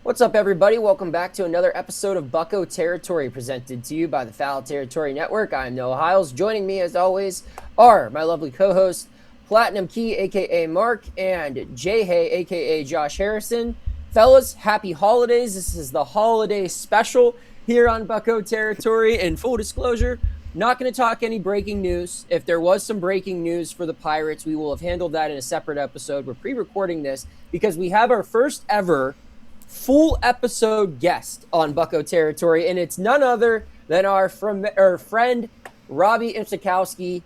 What's up, everybody? Welcome back to another episode of Bucco Territory, presented to you by the Foul Territory Network. I'm Noah Hiles. Joining me, as always, are my lovely co-hosts, Platinum Key, aka Mark, and Jay Hay, aka Josh Harrison. Fellas, happy holidays. This is the holiday special here on Bucco Territory. And full disclosure, not going to talk any breaking news. If there was some breaking news for the Pirates, we will have handled that in a separate episode. We're pre-recording this because we have our first ever full episode guest on Bucco Territory, and it's none other than our friend Robby Incmikoski.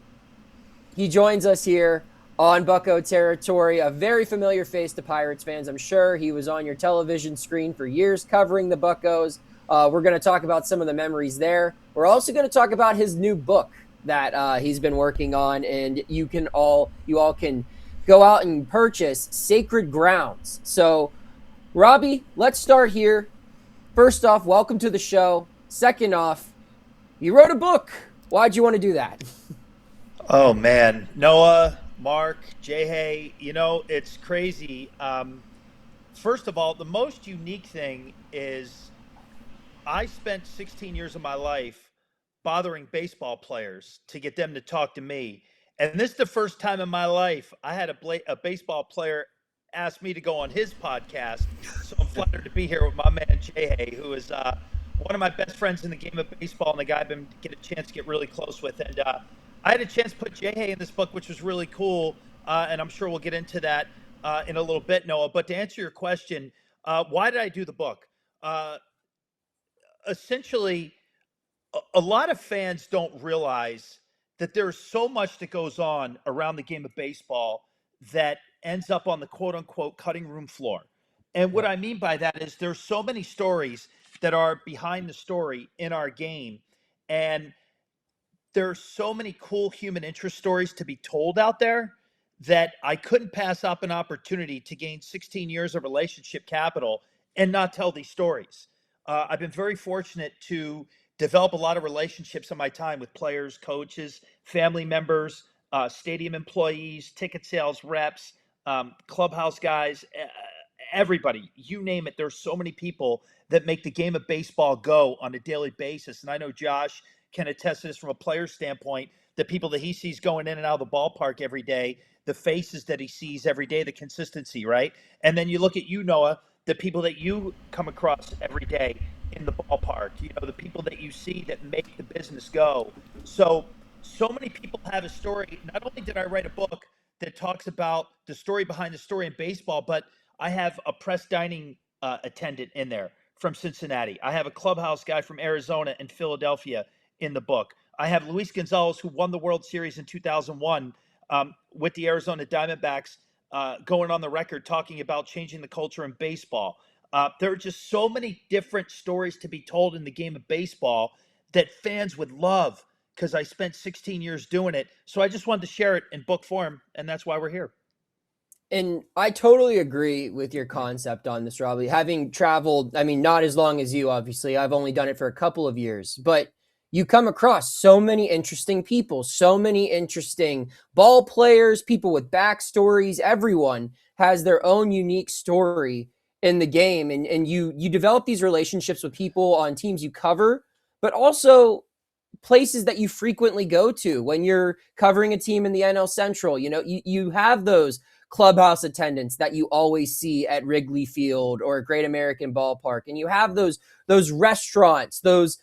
He joins us here on Bucco Territory, a very familiar face to Pirates fans, I'm sure. He was on your television screen for years covering the Buccos. We're going to talk about some of the memories there. We're also going to talk about his new book that he's been working on, and you all can go out and purchase Sacred Grounds. So Robby, let's start here. First off, welcome to the show. Second off, you wrote a book. Why'd you want to do that? Oh man, Noah, Mark, Jay Hay, it's crazy. First of all, the most unique thing is I spent 16 years of my life bothering baseball players to get them to talk to me. And this is the first time in my life I had a baseball player ask me to go on his podcast. So I'm flattered to be here with my man Jay Hay, who is one of my best friends in the game of baseball and the guy I've been get a chance to get really close with. And I had a chance to put Jay Hay in this book, which was really cool. And I'm sure we'll get into that in a little bit, Noah. But to answer your question, why did I do the book? Essentially, a lot of fans don't realize that there's so much that goes on around the game of baseball that ends up on the quote unquote cutting room floor. And what I mean by that is there's so many stories that are behind the story in our game. And there's so many cool human interest stories to be told out there that I couldn't pass up an opportunity to gain 16 years of relationship capital and not tell these stories. I've been very fortunate to develop a lot of relationships in my time with players, coaches, family members, stadium employees, ticket sales reps, clubhouse guys, everybody, you name it. There's so many people that make the game of baseball go on a daily basis. And I know Josh can attest to this from a player standpoint, the people that he sees going in and out of the ballpark every day, the faces that he sees every day, the consistency, right? And then you look at you, Noah, the people that you come across every day in the ballpark, the people that you see that make the business go. So many people have a story. Not only did I write a book that talks about the story behind the story in baseball, but I have a press dining attendant in there from Cincinnati. I have a clubhouse guy from Arizona and Philadelphia in the book. I have Luis Gonzalez, who won the World Series in 2001 with the Arizona Diamondbacks, going on the record talking about changing the culture in baseball. There are just so many different stories to be told in the game of baseball that fans would love because I spent 16 years doing it. So I just wanted to share it in book form, and that's why we're here. And I totally agree with your concept on this, Robby. Having traveled, not as long as you, obviously. I've only done it for a couple of years, but you come across so many interesting people, so many interesting ball players, people with backstories. Everyone has their own unique story in the game. And you develop these relationships with people on teams you cover, but also places that you frequently go to when you're covering a team in the NL Central. You have those clubhouse attendants that you always see at Wrigley Field or Great American Ballpark, and you have those restaurants, those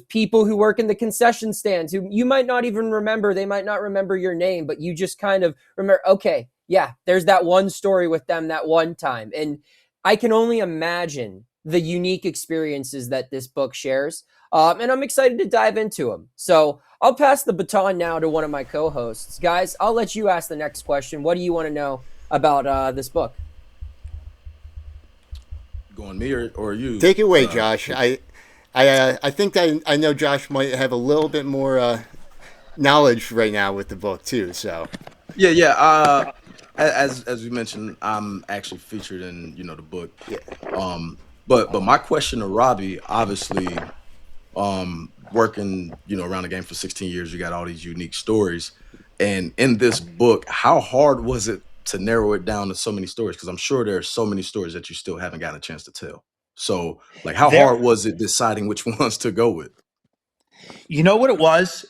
people who work in the concession stands who you might not even remember. They might not remember your name, but you just kind of remember, okay, yeah, there's that one story with them that one time. And I can only imagine the unique experiences that this book shares. And I'm excited to dive into them. So I'll pass the baton now to one of my co-hosts. Guys, I'll let you ask the next question. What do you want to know about this book? Going me or you? Take it away, Josh. I think I know Josh might have a little bit more knowledge right now with the book too. So yeah. As we mentioned, I'm actually featured in the book. yeah, But my question to Robby, obviously, working around the game for 16 years, you got all these unique stories, and in this book, how hard was it to narrow it down to so many stories? Because I'm sure there are so many stories that you still haven't gotten a chance to tell. So, like, how There, hard was it deciding which ones to go with? you know what it was?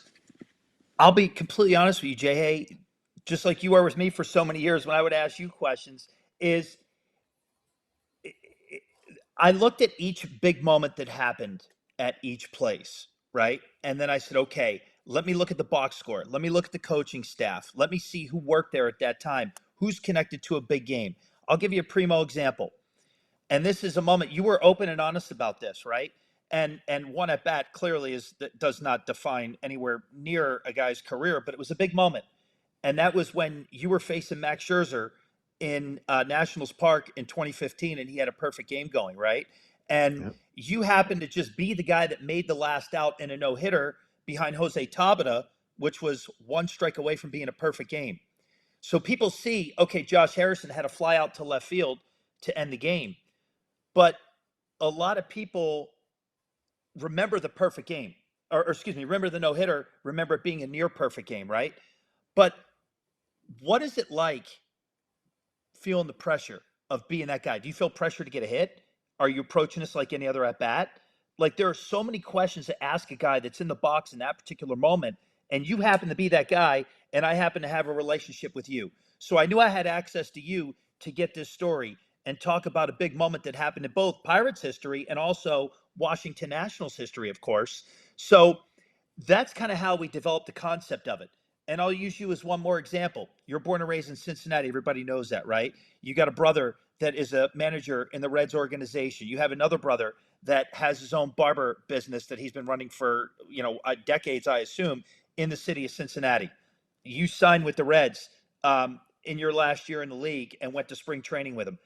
I'll be completely honest with you, Jay. Hey, just like you were with me for so many years when I would ask you questions, is I looked at each big moment that happened at each place, right? And then I said, okay, let me look at the box score. Let me look at the coaching staff. Let me see who worked there at that time, who's connected to a big game. I'll give you a primo example. And this is a moment you were open and honest about this, right? And one at bat clearly is that does not define anywhere near a guy's career, but it was a big moment, and that was when you were facing Max Scherzer in Nationals Park in 2015, and he had a perfect game going, right? And Yep. you happened to just be the guy that made the last out in a no hitter behind Jose Tabata, which was one strike away from being a perfect game. So people see, okay, Josh Harrison had a fly out to left field to end the game, but a lot of people remember the perfect game, or excuse me, remember the no hitter, remember it being a near perfect game, right? But what is it like feeling the pressure of being that guy? Do you feel pressure to get a hit? Are you approaching this like any other at bat? Like, there are so many questions to ask a guy that's in the box in that particular moment, and you happen to be that guy, and I happen to have a relationship with you. So I knew I had access to you to get this story and talk about a big moment that happened in both Pirates history and also Washington Nationals history, of course. So that's kind of how we developed the concept of it. And I'll use you as one more example. You're born and raised in Cincinnati. Everybody knows that, right? You got a brother that is a manager in the Reds organization. You have another brother that has his own barber business that he's been running for, decades, I assume, in the city of Cincinnati. You signed with the Reds in your last year in the league and went to spring training with them.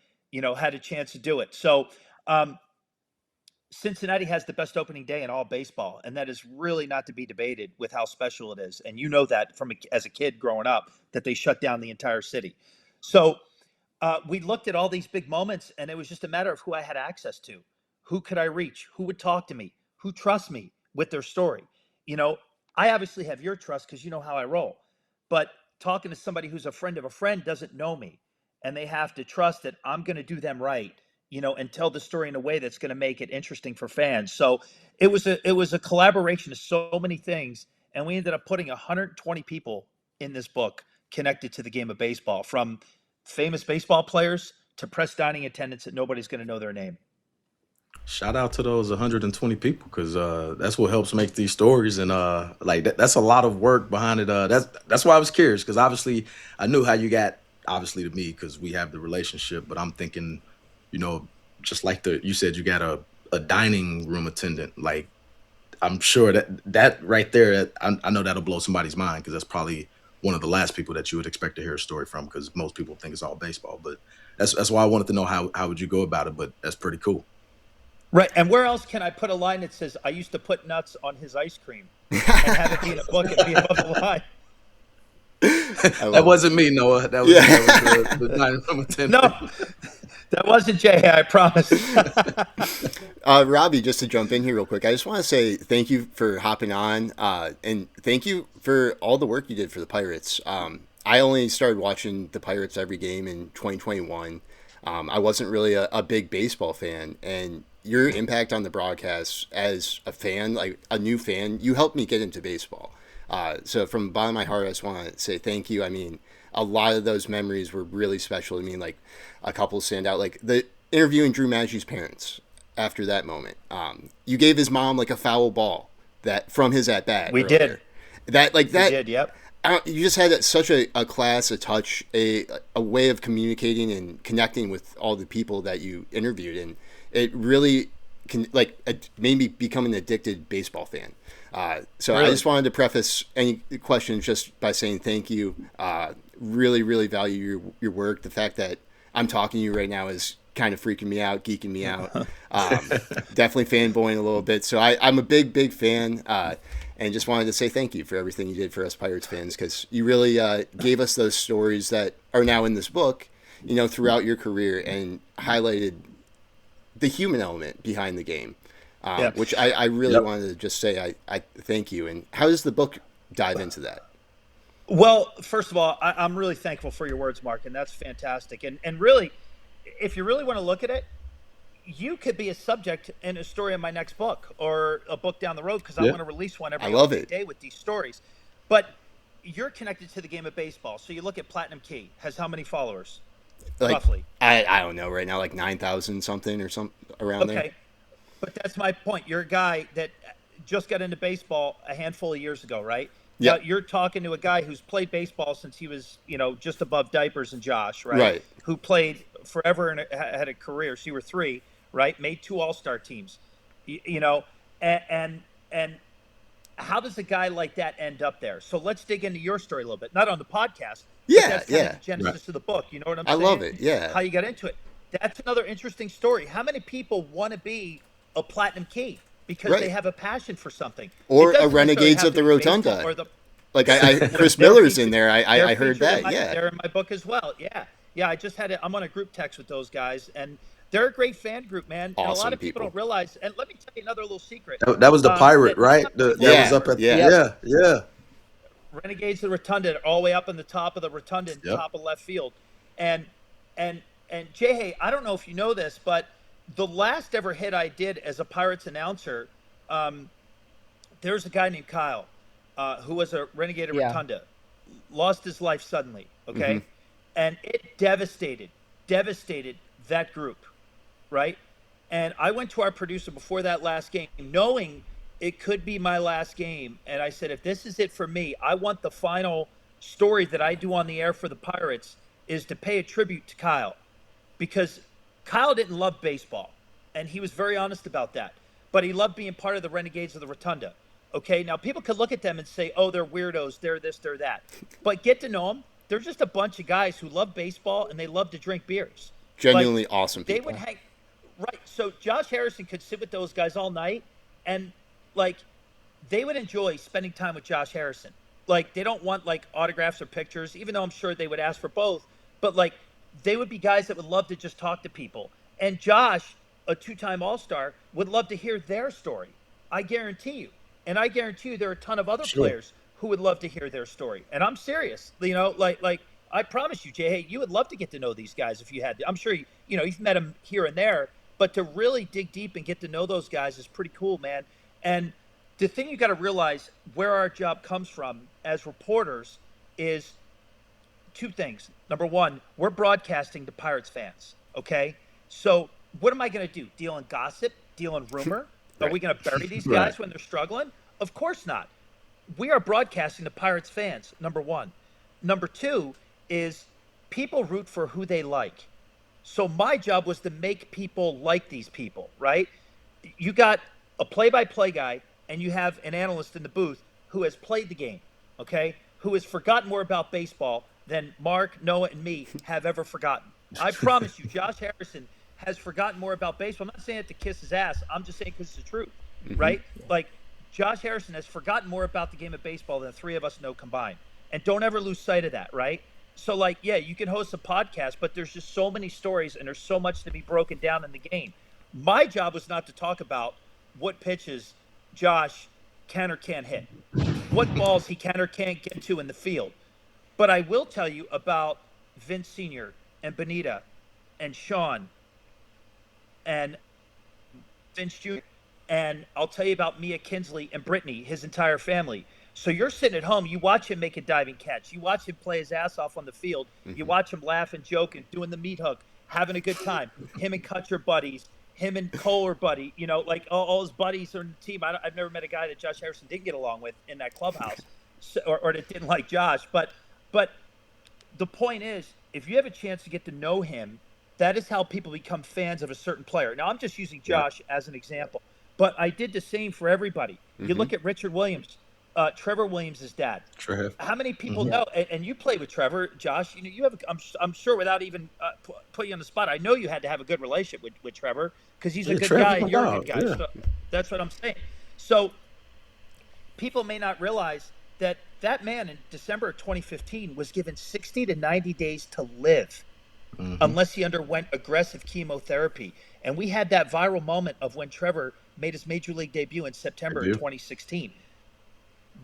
Had a chance to do it. So Cincinnati has the best opening day in all baseball, and that is really not to be debated with how special it is. And you know that as a kid growing up, that they shut down the entire city. So we looked at all these big moments, and it was just a matter of who I had access to, who could I reach, who would talk to me, who trusts me with their story. I obviously have your trust because you know how I roll, but talking to somebody who's a friend of a friend doesn't know me, and they have to trust that I'm going to do them right, and tell the story in a way that's going to make it interesting for fans. So it was a collaboration of so many things, and we ended up putting 120 people in this book connected to the game of baseball, from famous baseball players to press dining attendants that nobody's going to know their name. Shout out to those 120 people, because that's what helps make these stories, and like that's a lot of work behind it. That's why I was curious, because obviously I knew how you got obviously to me because we have the relationship, but I'm thinking, just like you said, you got a dining room attendant. Like, I'm sure that right there, I know that'll blow somebody's mind, because that's probably one of the last people that you would expect to hear a story from, because most people think it's all baseball. But that's why I wanted to know how would you go about it. But that's pretty cool. Right. And where else can I put a line that says, I used to put nuts on his ice cream, and have it be in a book and be above the line? That wasn't me, Noah. That was the dining room attendant. No, that wasn't Jay, I promise. Robby, just to jump in here real quick, I just want to say thank you for hopping on, and thank you for all the work you did for the Pirates. I only started watching the Pirates every game in 2021. I wasn't really a big baseball fan, and your impact on the broadcast as a fan, like a new fan, you helped me get into baseball. So from the bottom of my heart, I just want to say thank you. I mean, a lot of those memories were really special to me. Like, a couple stand out, like the interviewing Drew Maggie's parents after that moment. You gave his mom like a foul ball that from his at bat. We did. That. We did, yep. You just had such a class, a touch, a way of communicating and connecting with all the people that you interviewed, and it really made me become an addicted baseball fan. So really? I just wanted to preface any questions just by saying thank you. Really, really value your work. The fact that I'm talking to you right now is kind of freaking me out, geeking me out. Definitely fanboying a little bit. So I'm a big fan. And just wanted to say thank you for everything you did for us Pirates fans, because you really gave us those stories that are now in this book, throughout your career, and highlighted the human element behind the game, which I really wanted to just say I thank you. And how does the book dive into that? Well, first of all, I'm really thankful for your words, Mark, and that's fantastic. And really, if you really want to look at it, you could be a subject in a story in my next book or a book down the road, because I Yeah. want to release one I every love other it. day with these stories. But you're connected to the game of baseball. So you look at Platinum Key, has how many followers, Like roughly? I don't know right now, like 9,000 something or some around there. Okay. But that's my point. You're a guy that just got into baseball a handful of years ago, right? Now Yep. you're talking to a guy who's played baseball since he was, just above diapers, and Josh, right? Right. Who played forever and had a career. So you were three, right? Made two All-Star teams, and how does a guy like that end up there? So let's dig into your story a little bit. Not on the podcast, but Yeah. that's kind of Yeah. the genesis of the book. You know what I'm I love saying? it. Yeah. How you got into it. That's another interesting story. How many people want to be a Platinum Key because they Right. have a passion for something? It Or a doesn't necessarily Renegades have of to the be baseball Rotunda. or the Like I Chris they're Miller's in featured- there. they're I heard featured in that. Yeah. they're in my book as well. Yeah. I just had it. I'm on a group text with those guys, and they're a great fan group, man. And a lot Awesome of people people. don't realize. And let me tell you another little secret. That was the pirate, That right? some That people- was up at Yeah. yeah. Renegades of the Rotunda, all the way up in the top of the Rotunda, in Yep. top of left field. And Jay, hey, I don't know if you know this, but the last ever hit I did as a Pirates announcer, there's a guy named Kyle, who was a Renegade of Yeah. Rotunda, lost his life suddenly. Okay, and it devastated that group, right? And I went to our producer before that last game, knowing it could be my last game. And I said, if this is it for me, I want the final story that I do on the air for the Pirates is to pay a tribute to Kyle, because Kyle didn't love baseball. And he was very honest about that. But he loved being part of the Renegades of the Rotunda. Okay, now people could look at them and say, oh, they're weirdos, they're this, they're that. But get to know them. They're just a bunch of guys who love baseball and they love to drink beers. Genuinely awesome They people. would hang. Right. So Josh Harrison could sit with those guys all night, and like they would enjoy spending time with Josh Harrison. Like they don't want like autographs or pictures, even though I'm sure they would ask for both. But like they would be guys that would love to just talk to people. And Josh, a two-time All-Star, would love to hear their story. I guarantee you. And I guarantee you there are a ton of other players who would love to hear their story. And I'm serious. Like I promise you, Jay, hey, you would love to get to know these guys if you had to. I'm sure you've met them here and there, but to really dig deep and get to know those guys is pretty cool, man. And the thing you got to realize where our job comes from as reporters is two things. Number one, we're broadcasting to Pirates fans. Okay. So what am I going to do? Deal in gossip? Deal in rumor? Are we going to bury these guys when they're struggling? Of course not. We are broadcasting to Pirates fans, number one. Number two is people root for who they like. So my job was to make people like these people, right? You got a play-by-play guy, and you have an analyst in the booth who has played the game, okay? Who has forgotten more about baseball than Mark, Noah, and me have ever forgotten. I promise you, Josh Harrison has forgotten more about baseball. I'm not saying it to kiss his ass. I'm just saying because it's the truth, right? Like, Josh Harrison has forgotten more about the game of baseball than the three of us know combined. And don't ever lose sight of that, right? So, like, yeah, you can host a podcast, but there's just so many stories and there's so much to be broken down in the game. My job was not to talk about what pitches Josh can or can't hit, what balls he can or can't get to in the field. But I will tell you about Vince Sr. and Benita and Sean and Vince Jr. And I'll tell you about Mia Kinsley and Brittany, his entire family. So you're sitting at home, you watch him make a diving catch. You watch him play his ass off on the field. You watch him laugh and joke and doing the meat hook, having a good time. Him and Kutcher buddies, him and Cole are buddy. Like all his buddies are in the team. I've never met a guy that Josh Harrison didn't get along with in that clubhouse, or that didn't like Josh. But the point is, if you have a chance to get to know him, that is how people become fans of a certain player. Now, I'm just using Josh as an example, but I did the same for everybody. You look at Richard Williams, Trevor Williams' dad. Trev. How many people know? And you play with Trevor, Josh. You have. I'm sure, without even put you on the spot, I know you had to have a good relationship with Trevor because he's a good Trevor's guy my and you're a dog, good guy. yeah. So that's what I'm saying. So people may not realize that man in December of 2015 was given 60 to 90 days to live. Unless he underwent aggressive chemotherapy. And we had that viral moment of when Trevor made his major league debut in September of 2016.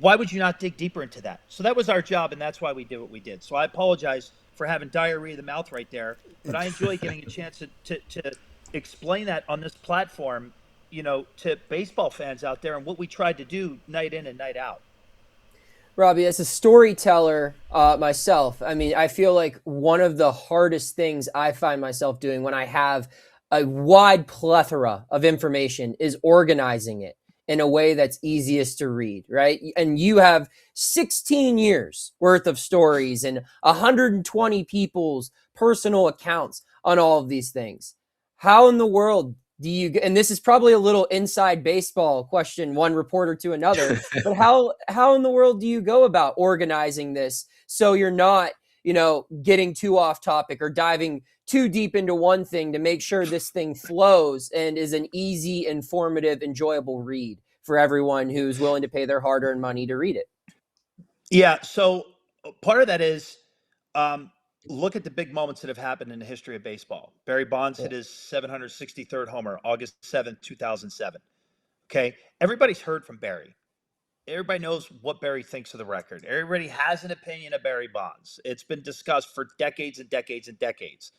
Why would you not dig deeper into that? So that was our job, and that's why we did what we did. So I apologize for having diarrhea of the mouth right there, but I enjoy getting a chance to explain that on this platform, to baseball fans out there and what we tried to do night in and night out. Robby, as a storyteller myself, I mean, I feel like one of the hardest things I find myself doing when I have a wide plethora of information is organizing it in a way that's easiest to read, right? And you have 16 years worth of stories and 120 people's personal accounts on all of these things. How in the world do you, and this is probably a little inside baseball question, one reporter to another, but how in the world do you go about organizing this so you're not, getting too off topic or diving too deep into one thing to make sure this thing flows and is an easy, informative, enjoyable read for everyone who's willing to pay their hard-earned money to read it? Yeah. So part of that is look at the big moments that have happened in the history of baseball. Barry Bonds hit his 763rd homer, August 7th, 2007. Okay. Everybody's heard from Barry. Everybody knows what Barry thinks of the record. Everybody has an opinion of Barry Bonds. It's been discussed for decades and decades and decades.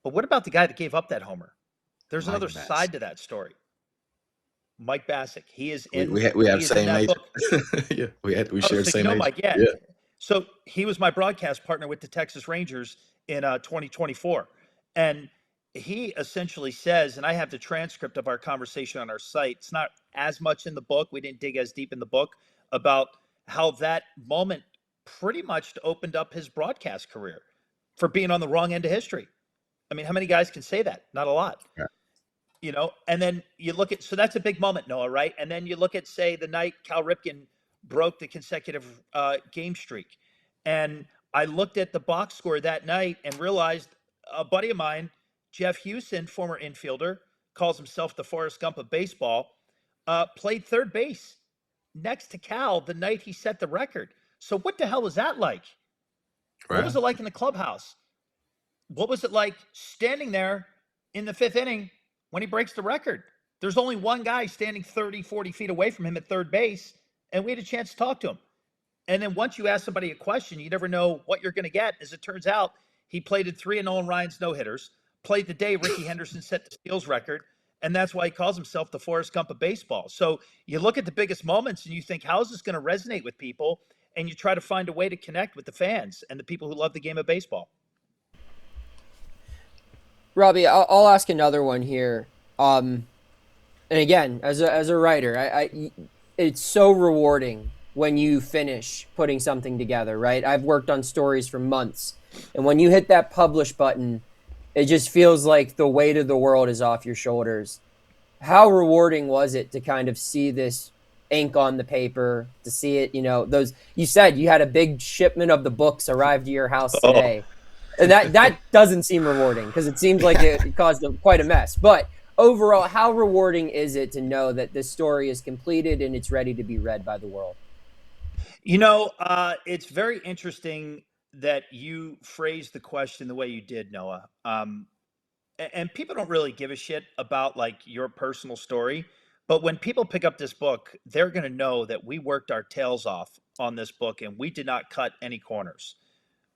But what about the guy that gave up that homer? There's Mike another Bass. side to that story. Mike Bassick. He is in. We have the same major. Yeah, we shared the same major. Mike, yeah. So he was my broadcast partner with the Texas Rangers in 2024, and he essentially says, and I have the transcript of our conversation on our site. It's not as much in the book. We didn't dig as deep in the book about how that moment pretty much opened up his broadcast career for being on the wrong end of history. I mean, how many guys can say that? Not a lot. Yeah. And then you look at, so that's a big moment, Noah, right? And then you look at, say, the night Cal Ripken broke the consecutive game streak. And I looked at the box score that night and realized a buddy of mine, Jeff Hewson, former infielder, calls himself the Forrest Gump of baseball, played third base next to Cal the night he set the record. So what the hell was that like? Right. What was it like in the clubhouse? What was it like standing there in the fifth inning when he breaks the record? There's only one guy standing 30, 40 feet away from him at third base, and we had a chance to talk to him. And then once you ask somebody a question, you never know what you're going to get. As it turns out, he played in 3 of Nolan Ryan's no-hitters, played the day Ricky Henderson set the steals record, and that's why he calls himself the Forrest Gump of baseball. So you look at the biggest moments and you think, how is this going to resonate with people? And you try to find a way to connect with the fans and the people who love the game of baseball. Robby, I'll ask another one here. And again, as a writer, it's so rewarding when you finish putting something together, right? I've worked on stories for months, and when you hit that publish button, it just feels like the weight of the world is off your shoulders. How rewarding was it to kind of see this ink on the paper, to see it, you said you had a big shipment of the books arrive to your house today. And that doesn't seem rewarding because it seems like it caused quite a mess. But overall, how rewarding is it to know that this story is completed and it's ready to be read by the world? It's very interesting that you phrased the question the way you did, Noah. And people don't really give a shit about like your personal story. But when people pick up this book, they're going to know that we worked our tails off on this book and we did not cut any corners.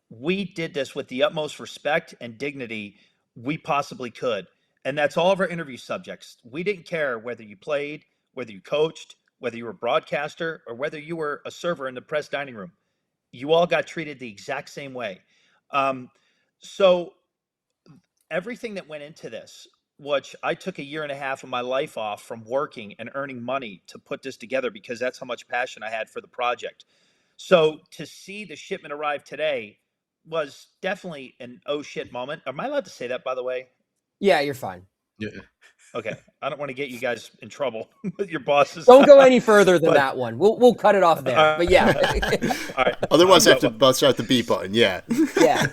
We did this with the utmost respect and dignity we possibly could. And that's all of our interview subjects. We didn't care whether you played, whether you coached, whether you were a broadcaster, or whether you were a server in the press dining room. You all got treated the exact same way. So everything that went into this, which I took 1.5 years of my life off from working and earning money to put this together because that's how much passion I had for the project. So to see the shipment arrive today was definitely an oh shit moment. Am I allowed to say that, by the way? Yeah, you're fine. Yeah. Okay. I don't want to get you guys in trouble with your bosses. Don't go any further than that one. We'll cut it off there. But yeah. All right. Otherwise, I have to bust out the beep button. Yeah. Yeah.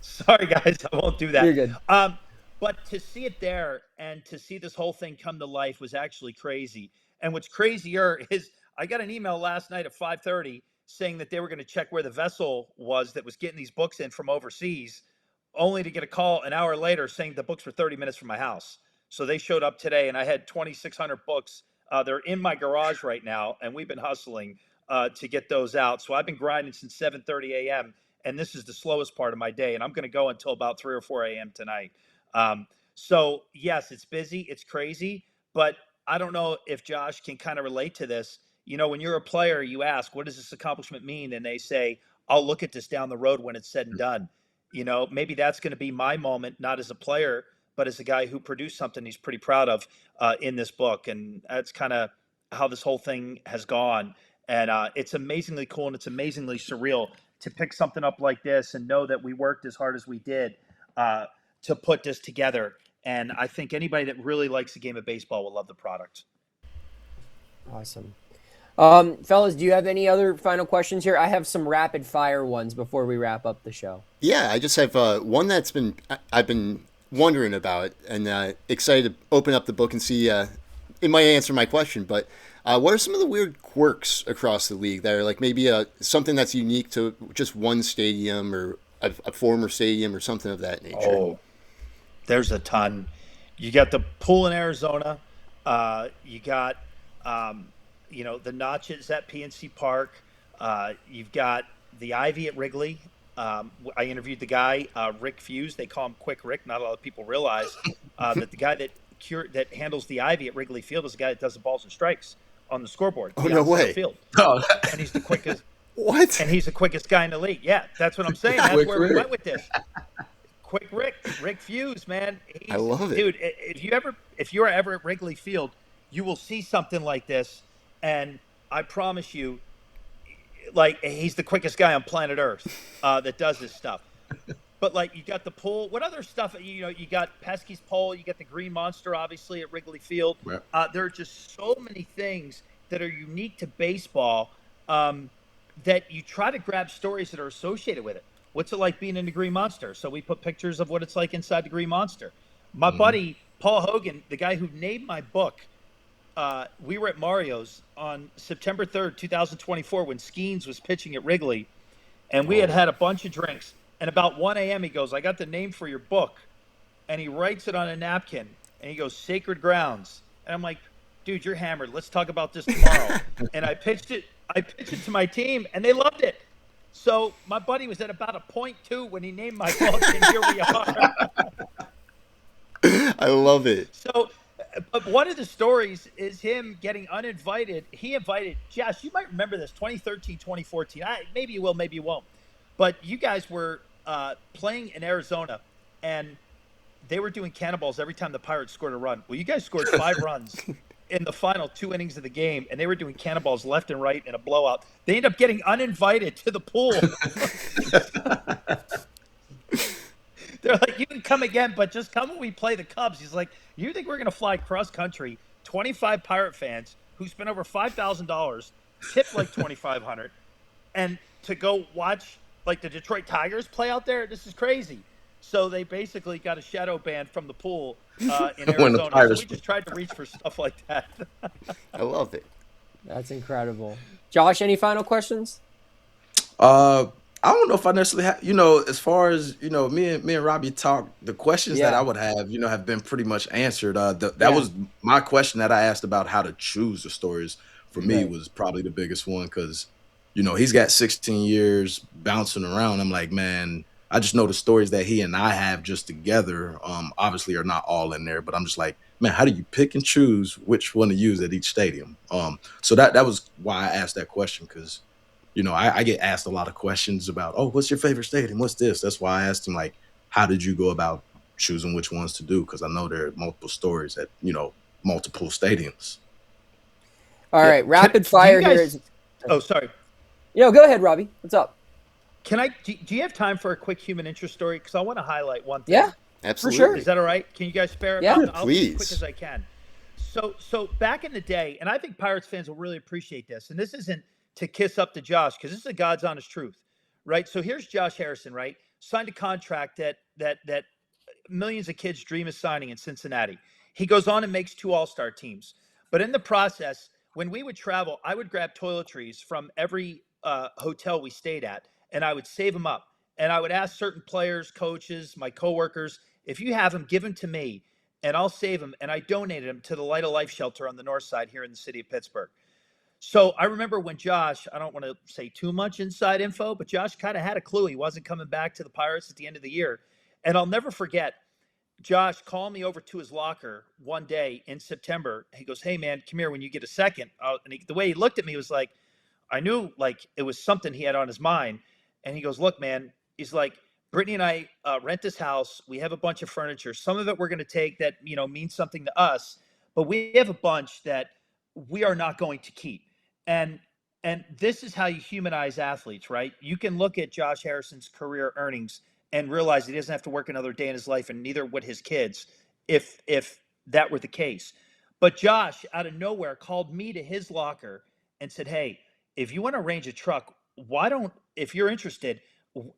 Sorry, guys. I won't do that. You're good. But to see it there and to see this whole thing come to life was actually crazy. And what's crazier is I got an email last night at 5:30 saying that they were going to check where the vessel was that was getting these books in from overseas, only to get a call an hour later saying the books were 30 minutes from my house. So they showed up today, and I had 2,600 books. They're in my garage right now, and we've been hustling to get those out. So I've been grinding since 7:30 a.m., and this is the slowest part of my day, and I'm going to go until about 3 or 4 a.m. tonight. So yes, it's busy, it's crazy, but I don't know if Josh can kind of relate to this. When you're a player, you ask, what does this accomplishment mean? And they say, I'll look at this down the road when it's said and done. Maybe that's going to be my moment, not as a player, but as a guy who produced something he's pretty proud of in this book. And that's kind of how this whole thing has gone. And it's amazingly cool and it's amazingly surreal to pick something up like this and know that we worked as hard as we did to put this together. And I think anybody that really likes the game of baseball will love the product. Awesome. Fellas, do you have any other final questions here? I have some rapid fire ones before we wrap up the show. Yeah, I just have one that's I've been wondering about and excited to open up the book and see it might answer my question. But what are some of the weird quirks across the league that are like maybe something that's unique to just one stadium or a former stadium or something of that nature? Oh, there's a ton. You got the pool in Arizona. You got the notches at PNC Park. You've got the Ivy at Wrigley. I interviewed the guy, Rick Fuse. They call him Quick Rick. Not a lot of people realize that the guy that handles the Ivy at Wrigley Field is the guy that does the balls and strikes on the scoreboard. Oh, no way. Field. Oh, And he's the quickest. What? And he's the quickest guy in the league. Yeah, that's what I'm saying. That's Quick where Rick. we went with this. Quick Rick Fuse, man. I love it. Dude, if you are ever at Wrigley Field, you will see something like this. And I promise you, like, he's the quickest guy on planet Earth that does this stuff. But, like, you got the pool. What other stuff? You got Pesky's pole. You got the Green Monster, obviously, at Wrigley Field. Yeah. There are just so many things that are unique to baseball that you try to grab stories that are associated with it. What's it like being in the Green Monster? So we put pictures of what it's like inside the Green Monster. My buddy, Paul Hogan, the guy who named my book, we were at Mario's on September 3rd, 2024, when Skeens was pitching at Wrigley, and we had a bunch of drinks. And about 1 a.m., he goes, I got the name for your book. And he writes it on a napkin, and he goes, Sacred Grounds. And I'm like, dude, you're hammered. Let's talk about this tomorrow. And I pitched it to my team, and they loved it. So my buddy was at about a 0.2 when he named my book, and here we are. I love it. So, but one of the stories is him getting uninvited. He invited, Josh, you might remember this, 2013, 2014. Maybe you will, maybe you won't. But you guys were playing in Arizona, and they were doing cannonballs every time the Pirates scored a run. Well, you guys scored 5 runs in the final 2 innings of the game, and they were doing cannonballs left and right in a blowout. They ended up getting uninvited to the pool. They're like, you can come again, but just come when we play the Cubs. He's like, you think we're going to fly cross-country, 25 Pirate fans who spent over $5,000, tipped like $2,500, and to go watch like the Detroit Tigers play out there? This is crazy. So they basically got a shadow ban from the pool in Arizona. So we just tried to reach for stuff like that. I love it. That's incredible. Josh, any final questions? I don't know if I necessarily have, as far as, me and Robbie talk, the questions that I would have, have been pretty much answered. That was my question that I asked about how to choose the stories for me was probably the biggest one. Cause he's got 16 years bouncing around. I'm like, man, I just know the stories that he and I have just together, obviously are not all in there, but I'm just like, man, how do you pick and choose which one to use at each stadium? So that was why I asked that question. Cause I get asked a lot of questions about, oh, what's your favorite stadium? What's this? That's why I asked him, like, how did you go about choosing which ones to do? Because I know there are multiple stories at, multiple stadiums. All right, rapid fire here is. Oh, sorry. Go ahead, Robbie. What's up? Do you have time for a quick human interest story? Because I want to highlight one thing. Yeah, absolutely. For sure. Is that all right? Can you guys spare it? Yeah, I'll please. be as quick as I can. So back in the day, and I think Pirates fans will really appreciate this, and this isn't to kiss up to Josh, because this is the God's honest truth, right? So here's Josh Harrison, right? Signed a contract that millions of kids dream of signing in Cincinnati. He goes on and makes 2 all-star teams. But in the process, when we would travel, I would grab toiletries from every hotel we stayed at, and I would save them up. And I would ask certain players, coaches, my coworkers, if you have them, give them to me, and I'll save them. And I donated them to the Light of Life shelter on the north side here in the city of Pittsburgh. So I remember when Josh, I don't want to say too much inside info, but Josh kind of had a clue he wasn't coming back to the Pirates at the end of the year. And I'll never forget, Josh called me over to his locker one day in September. He goes, "Hey man, come here when you get a second." The way he looked at me was like, I knew like it was something he had on his mind. And he goes, "Look, man," he's like, "Brittany and I rent this house. We have a bunch of furniture. Some of it we're going to take that, means something to us, but we have a bunch that we are not going to keep." And this is how you humanize athletes, right? You can look at Josh Harrison's career earnings and realize he doesn't have to work another day in his life, and neither would his kids if that were the case. But Josh, out of nowhere, called me to his locker and said, "Hey, if you want to arrange a truck, if you're interested,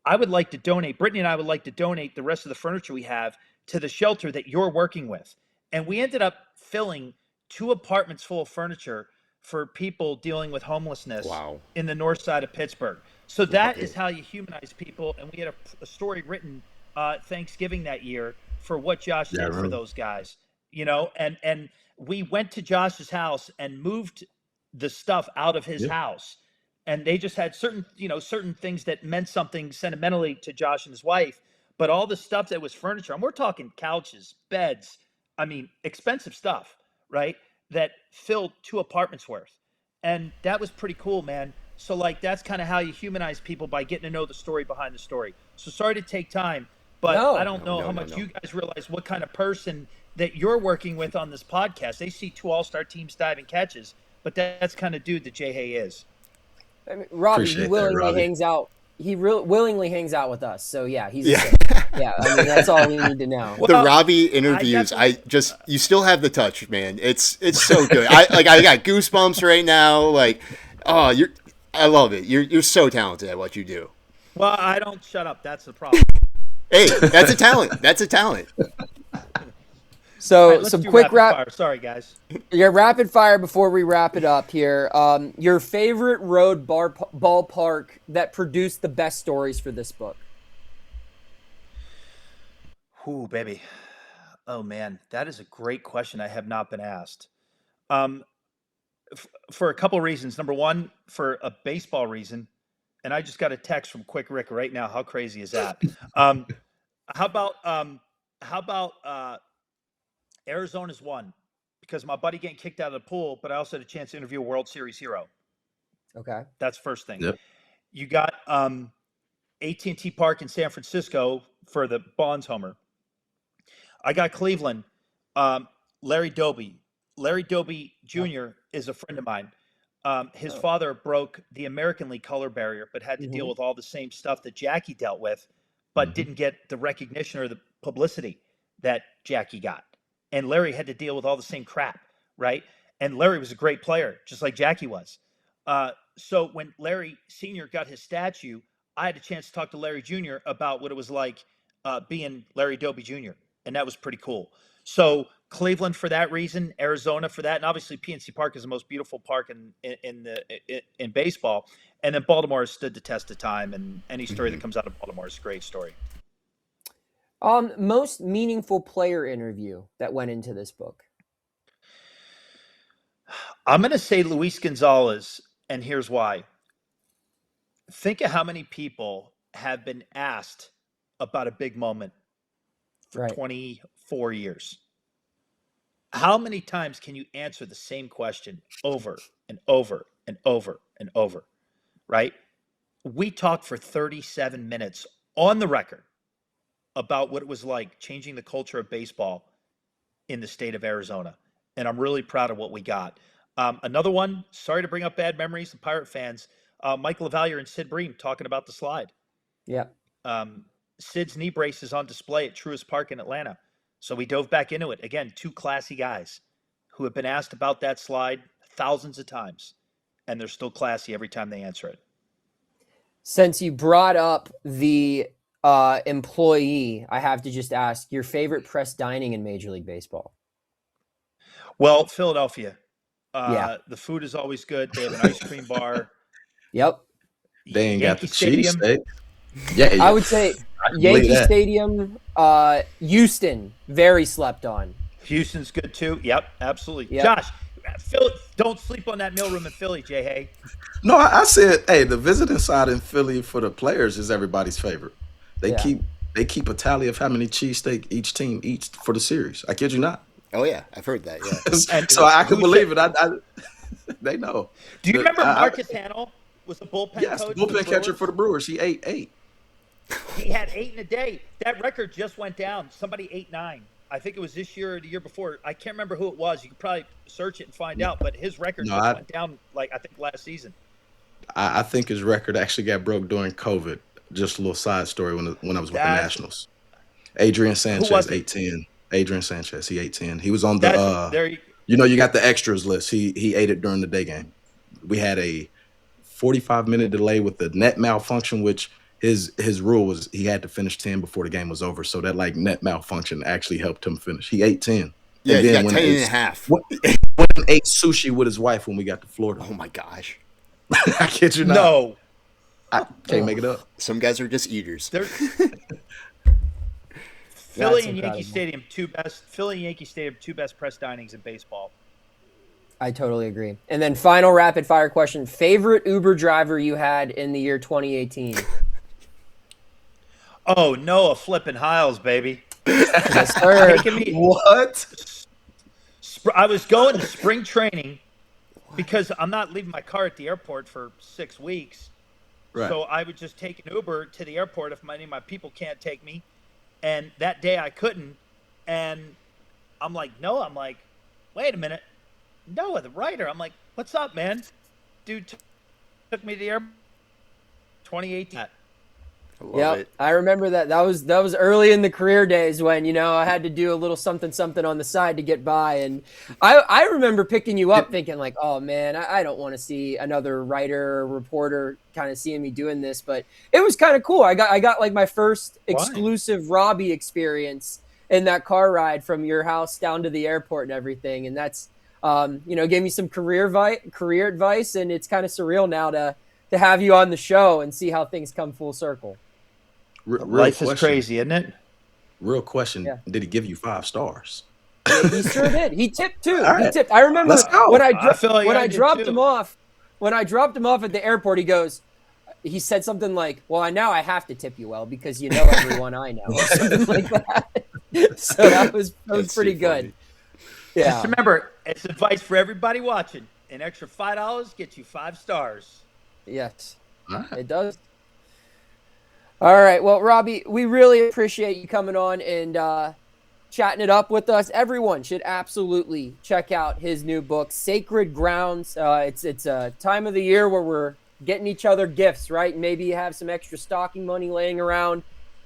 I would like to donate, Brittany and I would like to donate the rest of the furniture we have to the shelter that you're working with." And we ended up filling 2 apartments full of furniture for people dealing with homelessness in the north side of Pittsburgh. So that is how you humanize people. And we had a story written Thanksgiving that year for what Josh did for those guys, and we went to Josh's house and moved the stuff out of his house. And they just had certain things that meant something sentimentally to Josh and his wife, but all the stuff that was furniture, and we're talking couches, beds, expensive stuff, right? That filled 2 apartments worth. And that was pretty cool, man. So like, that's kind of how you humanize people, by getting to know the story behind the story. So sorry to take time, but I don't know how much you guys realize what kind of person that you're working with on this podcast. They see 2 all-star teams diving catches, but that's kind of dude that Jay Hay is. Robbie, he willingly hangs out. He willingly hangs out with us. So yeah, he's that's all we need to know. The Robby interviews, you still have the touch, man. It's so good. I got goosebumps right now. Like, I love it. You're so talented at what you do. Well, I don't shut up. That's the problem. Hey, that's a talent. That's a talent. So some quick fire. Sorry, guys. Your rapid fire before we wrap it up here. Your favorite road ballpark that produced the best stories for this book? Ooh, baby. Oh, man. That is a great question. I have not been asked. For a couple of reasons. Number one, for a baseball reason. And I just got a text from Quick Rick right now. How crazy is that? How about Arizona's one, because my buddy getting kicked out of the pool, but I also had a chance to interview a World Series hero. Okay. That's first thing. Yep. You got AT&T Park in San Francisco for the Bonds homer. I got Cleveland, Larry Doby. Larry Doby Jr. is a friend of mine. His father broke the American League color barrier, but had to deal with all the same stuff that Jackie dealt with, but didn't get the recognition or the publicity that Jackie got. And Larry had to deal with all the same crap, right? And Larry was a great player, just like Jackie was. So when Larry Sr. got his statue, I had a chance to talk to Larry Jr. about what it was like being Larry Doby Jr., and that was pretty cool. So Cleveland for that reason, Arizona for that, and obviously PNC Park is the most beautiful park in baseball. And then Baltimore has stood the test of time, and any story that comes out of Baltimore is a great story. Most meaningful player interview that went into this book? I'm going to say Luis Gonzalez, and here's why. Think of how many people have been asked about a big moment for 24 years. How many times can you answer the same question over and over and over and over, right? We talked for 37 minutes on the record about what it was like changing the culture of baseball in the state of Arizona. And I'm really proud of what we got. Another one, sorry to bring up bad memories and Pirate fans, Mike LaValliere and Sid Bream talking about the slide. Yeah. Sid's knee brace is on display at Truist Park in Atlanta. So we dove back into it. Again, 2 classy guys who have been asked about that slide thousands of times, and they're still classy every time they answer it. Since you brought up the employee, I have to just ask, your favorite press dining in Major League Baseball? Well, Philadelphia. The food is always good. They have an ice cream bar. Yep. They ain't got the Stadium. cheese. Yeah. I would say Yankee Stadium, Houston, very slept on. Houston's good too. Yep, absolutely. Yep. Josh, Philly, don't sleep on that mailroom in Philly, Jay Hay. No, I said, hey, the visiting side in Philly for the players is everybody's favorite. They keep they keep a tally of how many cheesesteak each team eats for the series. I kid you not. Oh yeah, I've heard that. Yeah. And So I can who believe said- it. They know. Do you remember I- Marcus Hamill was the bullpen yes, coach? bullpen catcher for the Brewers. He ate 8. He had 8 in a day. That record just went down. Somebody 8-9. I think it was this year or the year before. I can't remember who it was. You could probably search it and find out. But his record went down, like, I think last season. I think his record actually got broke during COVID. Just a little side story when I was with the Nationals. Adrian Sanchez, 8-10. Adrian Sanchez, he 8-10. He was on the you got the extras list. He ate it during the day game. We had a 45-minute delay with the net malfunction, which his rule was he had to finish 10 before the game was over. So that like net malfunction actually helped him finish. He ate 10. Yeah, and he then got 10 and a half. Went and ate sushi with his wife when we got to Florida. Oh my gosh. I kid you not. No. I can't make it up. Some guys are just eaters. Philly and Yankee Stadium, two best press dinings in baseball. I totally agree. And then final rapid fire question: favorite Uber driver you had in the year 2018? Oh, Noah flipping Hiles, baby. Yes, sir. What? I was going to spring training because I'm not leaving my car at the airport for 6 weeks. Right. So I would just take an Uber to the airport if any of my people can't take me. And that day I couldn't. And I'm like, Noah, wait a minute. Noah, the writer. I'm like, what's up, man? Dude took me to the airport 2018. Yeah, I remember that. That was early in the career days when, I had to do a little something on the side to get by. And I remember picking you up thinking like, oh man, I don't want to see another writer or reporter kind of seeing me doing this, but it was kind of cool. I got like my first exclusive Robby experience in that car ride from your house down to the airport and everything. And that's, gave me some career advice, and it's kind of surreal now to have you on the show and see how things come full circle. Life is crazy, isn't it? Real question. Yeah. Did he give you 5 stars? Yeah, he sure did. He tipped too. Right. He tipped. I remember when I dropped him off at the airport, he said something like, well, now I have to tip you well because you know everyone I know. Or something like that. So that was pretty good. Yeah. Just remember, it's advice for everybody watching. An extra $5 gets you 5 stars. Yes, it does. All right. Well, Robby, we really appreciate you coming on and chatting it up with us. Everyone should absolutely check out his new book, Sacred Grounds. It's a time of the year where we're getting each other gifts, right? Maybe you have some extra stocking money laying around.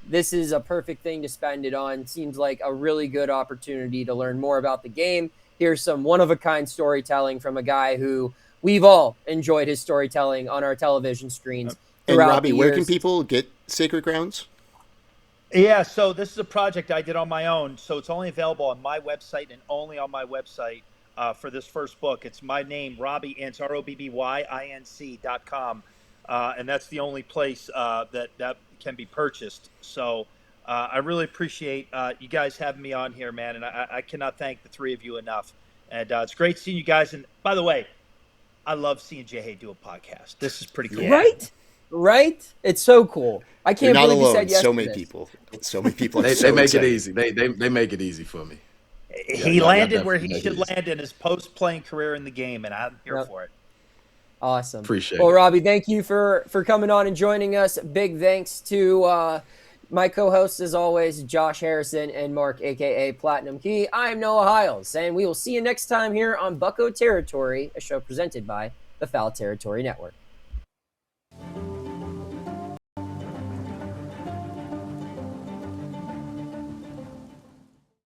This is a perfect thing to spend it on. Seems like a really good opportunity to learn more about the game. Here's some one-of-a-kind storytelling from a guy who we've all enjoyed his storytelling on our television screens. And Robby, where can people get Sacred Grounds? Yeah, so this is a project I did on my own. So it's only available on my website and only on my website for this first book. It's my name, Robby, and it's ROBBYINC.com. And that's the only place that can be purchased. So I really appreciate you guys having me on here, man. And I cannot thank the three of you enough. And it's great seeing you guys. And by the way, I love seeing Jay do a podcast. This is pretty cool. Right? It's so cool. I can't believe you said yes. So many people. They make it easy. They make it easy for me. He landed where he should land in his post-playing career in the game, and I'm here for it. Awesome. Appreciate it. Well, Robby, thank you for coming on and joining us. Big thanks to my co-hosts, as always, Josh Harrison and Mark, a.k.a. Platinum Key. I'm Noah Hiles, and we will see you next time here on Bucco Territory, a show presented by the Foul Territory Network.